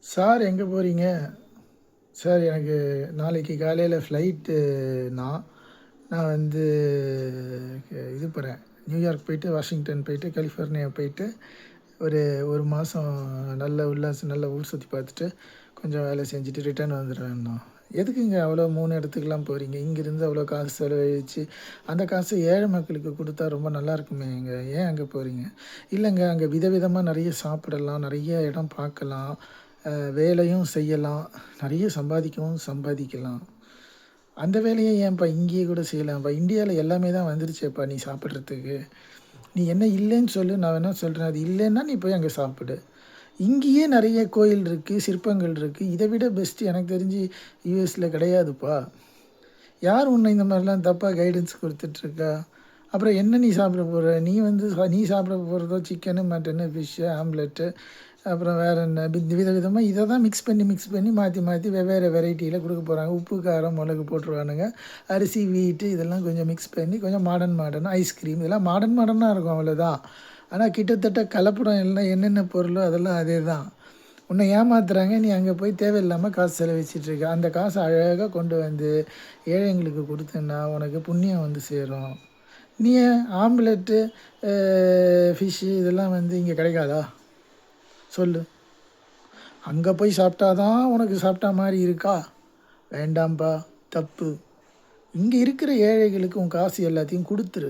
Sir எங்கே போகிறீங்க? Sir எனக்கு நாளைக்கு காலையில் ஃப்ளைட்டுண்ணா. நான் வந்து இது போகிறேன், நியூயார்க் போயிட்டு, வாஷிங்டன் போயிட்டு, கலிஃபோர்னியா போயிட்டு ஒரு 1 மாதம் நல்ல உல்லாசம் நல்ல ஊர் சுற்றி பார்த்துட்டு கொஞ்சம் வேலை செஞ்சுட்டு ரிட்டர்ன் வந்துடுவேண்ணா. எதுக்குங்க அவ்வளோ 3 இடத்துக்குலாம் போகிறீங்க? இங்கேருந்து அவ்வளோ காசு செலவழித்து அந்த காசு ஏழை மக்களுக்கு கொடுத்தா ரொம்ப நல்லா இருக்குமேங்க. ஏன் அங்கே போகிறீங்க? இல்லைங்க, அங்கே விதவிதமாக நிறைய சாப்பிடலாம், நிறைய இடம் பார்க்கலாம், வேலையும் செய்யலாம், நிறைய சம்பாதிக்கவும் சம்பாதிக்கலாம். அந்த வேலையை ஏன்ப்பா இங்கேயே கூட செய்யலாம்ப்பா. இந்தியாவில் எல்லாமே தான் வந்துருச்சேப்பா நீ சாப்பிட்றதுக்கு. நீ என்ன இல்லைன்னு சொல்லு, நான் வேணா சொல்கிறேன். அது இல்லைன்னா நீ போய் அங்கே சாப்பிடு. இங்கேயே நிறைய கோயில் இருக்குது, சிற்பங்கள் இருக்குது. இதை விட பெஸ்ட்டு எனக்கு தெரிஞ்சு யுஎஸில் கிடையாதுப்பா. யார் உன்னை இந்த மாதிரிலாம் தப்பாக கைடன்ஸ் கொடுத்துட்ருக்கா? அப்புறம் என்ன நீ சாப்பிட போகிற? நீ வந்து நீ சாப்பிட போகிறதோ சிக்கனு, மட்டனு, ஃபிஷ்ஷு, ஆம்லெட்டு, அப்புறம் வேறு என்ன விதவிதமாக இதை தான் மிக்ஸ் பண்ணி மாற்றி மாற்றி வெவ்வேறு வெரைட்டியில் கொடுக்க போகிறாங்க. உப்பு, காரம், மிளகு போட்டுருவானுங்க. அரிசி, வீட்டு இதெல்லாம் கொஞ்சம் மிக்ஸ் பண்ணி கொஞ்சம் மாடர்ன் ஐஸ்கிரீம் இதெல்லாம் மாடர்னாக இருக்கும், அவ்வளோதான். ஆனால் கிட்டத்தட்ட கலப்படம் எல்லாம் என்னென்ன பொருளோ அதெல்லாம் அதே தான். உன்னை ஏமாத்துறாங்க. நீ அங்கே போய் தேவையில்லாமல் காசு செலவழிச்சிட்ருக்க. அந்த காசை அழகாக கொண்டு வந்து ஏழைங்களுக்கு கொடுத்தேன்னா உனக்கு புண்ணியம் வந்து சேரும். நீ ஆம்லெட்டு, ஃபிஷ்ஷு இதெல்லாம் வந்து இங்கே கிடைக்காதா? சொல்லு. அங்கே போய் சாப்பிட்டா தான் உனக்கு சாப்பிட்டா மாதிரி இருக்கா? வேண்டாம்ப்பா, தப்பு. இங்கே இருக்கிற ஏழைகளுக்கு உன் காசு எல்லாத்தையும் கொடுத்துரு.